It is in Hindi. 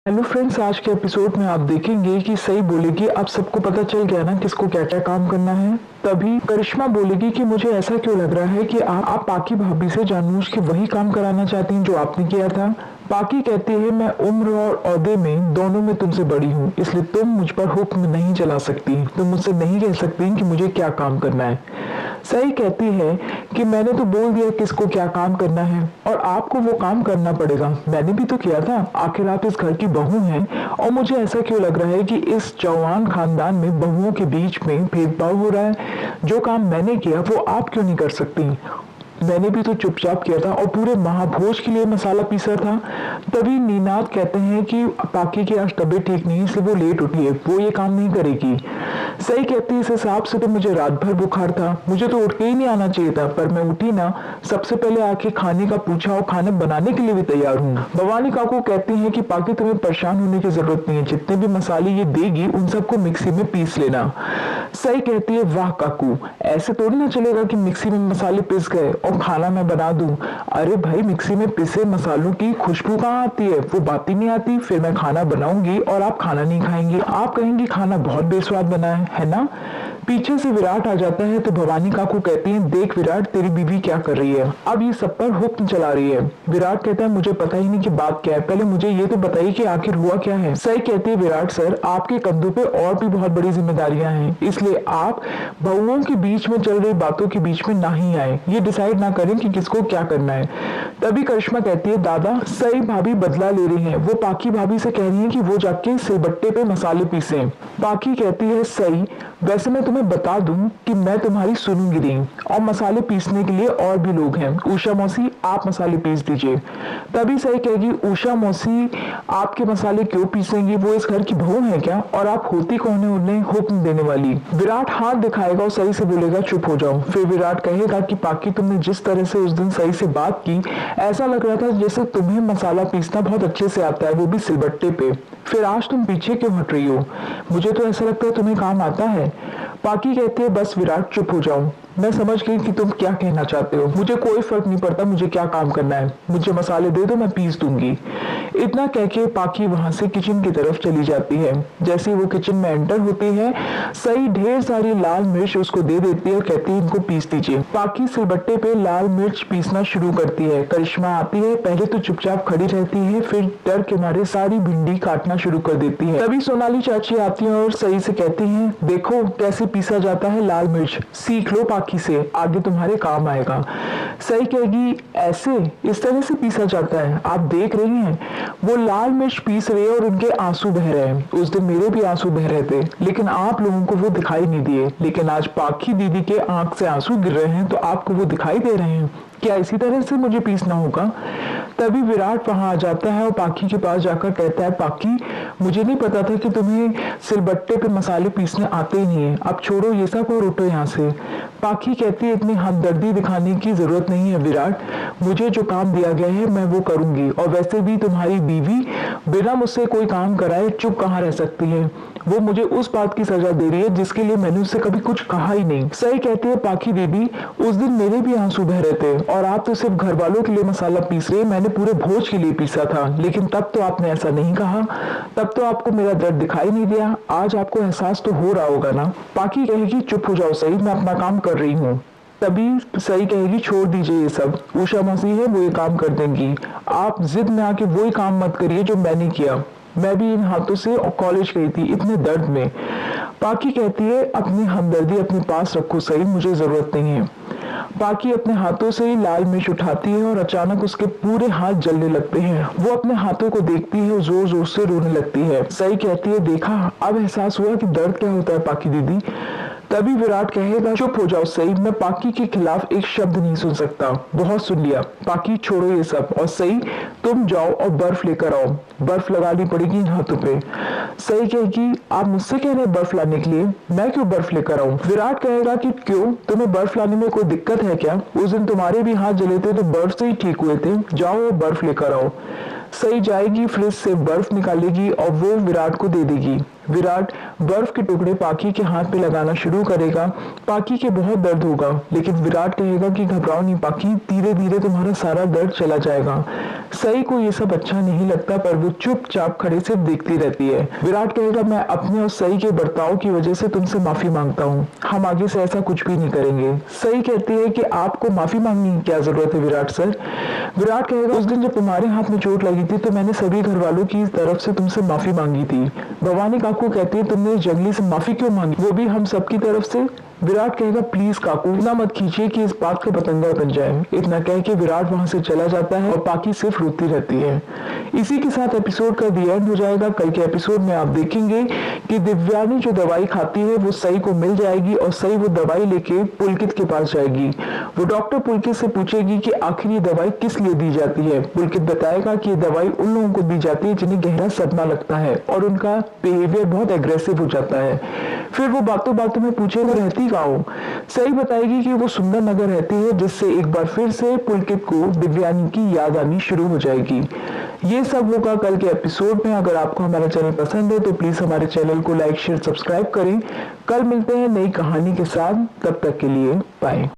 हेलो फ्रेंड्स, आज के एपिसोड में आप देखेंगे कि सई बोलेगी अब सबको पता चल गया ना किसको क्या क्या काम करना है। तभी करिश्मा बोलेगी कि मुझे ऐसा क्यों लग रहा है कि आप पाकी भाभी से जानबूझ के वही काम कराना चाहती हैं जो आपने किया था। पाकी कहती है मैं उम्र और ओहदे में दोनों में तुमसे बड़ी हूँ, इसलिए तुम मुझ पर हुक्म नहीं चला सकती। तुम मुझसे नहीं कह सकती कि मुझे क्या काम करना है। सही कहती है कि मैंने तो बोल दिया किसको क्या काम करना है और आपको वो काम करना पड़ेगा। मैंने भी तो किया था, आखिर आप इस घर की बहू हैं। और मुझे ऐसा क्यों लग रहा है कि इस जवान खानदान में बहुओं के बीच में भेदभाव हो रहा है। जो काम मैंने किया वो आप क्यों नहीं कर सकती। मैंने भी तो चुपचाप किया था और पूरे महाभोज के लिए मसाला पीसा था। तभी नीनाद कहते हैं कि पाकी की आज तबीयत ठीक नहीं है, इसलिए वो लेट उठी है, वो ये काम नहीं करेगी। सही कहती है इस हिसाब से तो मुझे रात भर बुखार था, मुझे तो उठ के ही नहीं आना चाहिए था, पर मैं उठी ना, सबसे पहले आके खाने का पूछा और खाना बनाने के लिए भी तैयार हूँ। भवानी काकू कहती है कि पाकी तुम्हें परेशान होने की जरूरत नहीं है, जितने भी मसाले ये देगी उन सबको मिक्सी में पीस लेना। सही कहती है वाह काकू, ऐसे थोड़ी ना चलेगा कि मिक्सी में मसाले पिस गए और खाना मैं बना दूं। अरे भाई, मिक्सी में पिसे मसालों की खुशबू कहाँ आती है, वो बात ही नहीं आती। फिर मैं खाना बनाऊंगी और आप खाना नहीं खाएंगे, आप कहेंगे खाना बहुत बेस्वाद बना है ना। पीछे से विराट आ जाता है तो भवानी काकू कहती हैं देख विराट, तेरी बीवी क्या कर रही है, अब ये सब पर हुक्म चला रही है। विराट कहता है मुझे पता ही नहीं कि बात क्या है, पहले मुझे ये तो बताइए कि आखिर हुआ क्या है। सही कहती है विराट सर, आपके कंधों पे और भी बहुत बड़ी जिम्मेदारियां हैं, इसलिए आप बहुओं के बीच में चल रही बातों के बीच में ना ही आए, ये डिसाइड ना करें कि किसको क्या करना है। तभी करिश्मा कहती है दादा, सई भाभी बदला ले रही है, वो पाकी भाभी से कह रही है कि वो जाके सिलबट्टे पे मसाले पीसे। पाकी कहती है सही, वैसे मैं तुम्हें बता दूं कि मैं तुम्हारी सुनूंगी नहीं, और मसाले पीसने के लिए और भी लोग हैं। उषा मौसी आप मसाले पीस दीजिए। तभी सही कहेगी उषा मौसी आपके मसाले क्यों पीसेंगी, वो इस घर की बहू है क्या, और आप होती कौन है उन्हें हुक्म देने वाली। विराट हाथ दिखाएगा और सही से बोलेगा चुप हो जाओ। फिर विराट कहेगा कि पाकी तुमने जिस तरह से उस दिन सही से बात की, ऐसा लग रहा था जैसे तुम्हें मसाला पीसना बहुत अच्छे से आता है, वो भी सिलबट्टे पे। फिर आज तुम पीछे क्यों हट रही हो, मुझे तो ऐसा लगता है तुम्हें काम आता है। पाकी कहती है बस विराट चुप हो जाओ, मैं समझ गई कि तुम क्या कहना चाहते हो, मुझे कोई फर्क नहीं पड़ता मुझे क्या काम करना है, मुझे मसाले दे दो मैं पीस दूंगी। इतना कह के पाकी वहां से किचन की तरफ चली जाती है। जैसे ही वो किचन में एंटर होती है, सही ढेर सारी लाल मिर्च उसको दे देती है और कहती है इनको पीस दीजिए। पाकी सिलबट्टे पे लाल मिर्च पीसना शुरू करती है। करिश्मा आती है, पहले तो चुपचाप खड़ी रहती है, फिर डर के मारे सारी भिंडी काटना शुरू कर देती है। तभी सोनाली चाची आती है और सही से कहती है देखो कैसे पीसा जाता है लाल मिर्च, सीख लो पाकी से, आगे तुम्हारे काम आएगा। सही कहेगी ऐसे इस तरह से पीसा जाता है, आप देख रही हैं वो लाल मिर्च पीस रहे और उनके आंसू बह रहे हैं। उस दिन मेरे भी आंसू बह रहे थे, लेकिन आप लोगों को वो दिखाई नहीं दिए, लेकिन आज पाकी दीदी के आंख से आंसू गिर रहे हैं तो आपको वो दिखाई दे रहे हैं। क्या इसी तरह से मुझे पीसना होगा। तभी विराट वहां आ जाता है और पाकी के पास जाकर कहता है पाकी, मुझे नहीं पता था कि तुम्हें सिलबट्टे पे मसाले पीसने आते ही नहीं है, अब छोड़ो ये सब और उठो यहाँ से। पाकी कहती है इतनी हमदर्दी दिखाने की जरूरत नहीं है विराट, मुझे जो काम दिया गया है मैं वो करूंगी, और वैसे भी तुम्हारी बीवी बिना मुझसे कोई काम कराए चुप कहाँ रह सकती है, वो मुझे उस बात की सजा दे रही है जिसके लिए मैंने उससे कभी कुछ कहा ही नहीं। सही कहती है पाकी दीदी, उस दिन मेरे भी आंसू बह रहे थे और आप तो सिर्फ घर वालों के लिए मसाला पीस रहे, मैंने पूरे भोज के लिए पीसा था, लेकिन तब तो आपने ऐसा नहीं कहा, तब तो आपको मेरा दर्द दिखाई नहीं दिया, आज आपको एहसास तो हो रहा होगा ना। पाकी कहेगी चुप हो जाओ सही, मैं अपना काम कर रही हूँ। तभी सही कहेगी छोड़ दीजिए ये सब, उषा मौसी है वो ये काम कर देंगी, आप जिद में आके वही काम मत करिए जो मैंने किया, मैं भी इन हाथों से कॉलेज गई थी इतने दर्द में। पाकी कहती है अपनी हमदर्दी अपने पास रखो सही, मुझे जरूरत नहीं है। पाकी अपने हाथों से ही लाल मिर्च उठाती है और अचानक उसके पूरे हाथ जलने लगते हैं। वो अपने हाथों को देखती है और जोर जोर से रोने लगती है। सही कहती है देखा, अब एहसास हुआ कि दर्द क्या होता है पाकी दीदी। तभी विराट कहेगा चुप हो जाओ सही, मैं पाकी के खिलाफ एक शब्द नहीं सुन सकता, बहुत सुन लिया, पाकी छोड़ो ये सब, और सही तुम जाओ और बर्फ लेकर आओ, बर्फ लगानी पड़ेगी इन हाथों पे। सही कहेगी आप मुझसे कह रहे हैं बर्फ लाने के लिए, मैं क्यों बर्फ लेकर आऊं। विराट कहेगा कि क्यों, तुम्हें बर्फ लाने में कोई दिक्कत है क्या, उस दिन तुम्हारे भी हाथ जले थे तो बर्फ से ही ठीक हुए थे, जाओ और बर्फ लेकर आओ। सही जाएगी, फ्रिज से बर्फ निकालेगी और वो विराट को दे देगी। विराट बर्फ के टुकड़े पाकी के हाथ पे लगाना शुरू करेगा। पाकी के बहुत दर्द होगा, लेकिन विराट कहेगा कि घबराओ नहीं पाकी, धीरे धीरे तुम्हारा सारा दर्द चला जाएगा। सई को ये सब अच्छा नहीं लगता, पर वो चुपचाप खड़े सिर्फ देखती रहती है। विराट कहेगा मैं अपने और सई के बर्ताव की वजह से तुमसे माफी मांगता हूँ, हम आगे से ऐसा कुछ भी नहीं करेंगे। सई कहती है कि आपको माफी मांगने की क्या जरूरत है विराट सर। विराट कहेगा उस दिन जब तुम्हारे हाथ में चोट लगी थी तो मैंने सभी घर वालों की तरफ से तुमसे माफी मांगी थी। भवानी काकू कहती है तुमने जंगली से माफी क्यों मांगी, वो भी हम सबकी तरफ से। विराट कहेगा प्लीज काकू इतना मत खींचिए कि इस बात का पतंगा बन जाए। इतना कह के विराट वहां से चला जाता है और पाकी सिर्फ रोती रहती है। इसी के साथ एपिसोड का दी एंड हो जाएगा। कल के एपिसोड में आप देखेंगे कि दिव्यानी जो दवाई खाती है वो सई को मिल जाएगी और सई वो दवाई लेके पुलकित के पास जाएगी। वो डॉक्टर पुलकित से पूछेगी कि आखिर ये दवाई किस लिए दी जाती है। पुलकित बताएगा कि ये दवाई उन लोगों को दी जाती है जिन्हें गहरा सदमा लगता है और उनका बिहेवियर बहुत एग्रेसिव हो जाता है। फिर वो बातों बातों में पूछेगा रहती कहाँ हो। सई बताएगी कि वो सुंदर नगर रहती है, जिससे एक बार फिर से पुलकित को दिव्यानी की याद आनी शुरू हो जाएगी। ये सब होगा कल के एपिसोड में। अगर आपको हमारा चैनल पसंद है तो प्लीज हमारे चैनल को लाइक शेयर सब्सक्राइब करें। कल मिलते हैं नई कहानी के साथ, तब तक के लिए बाय।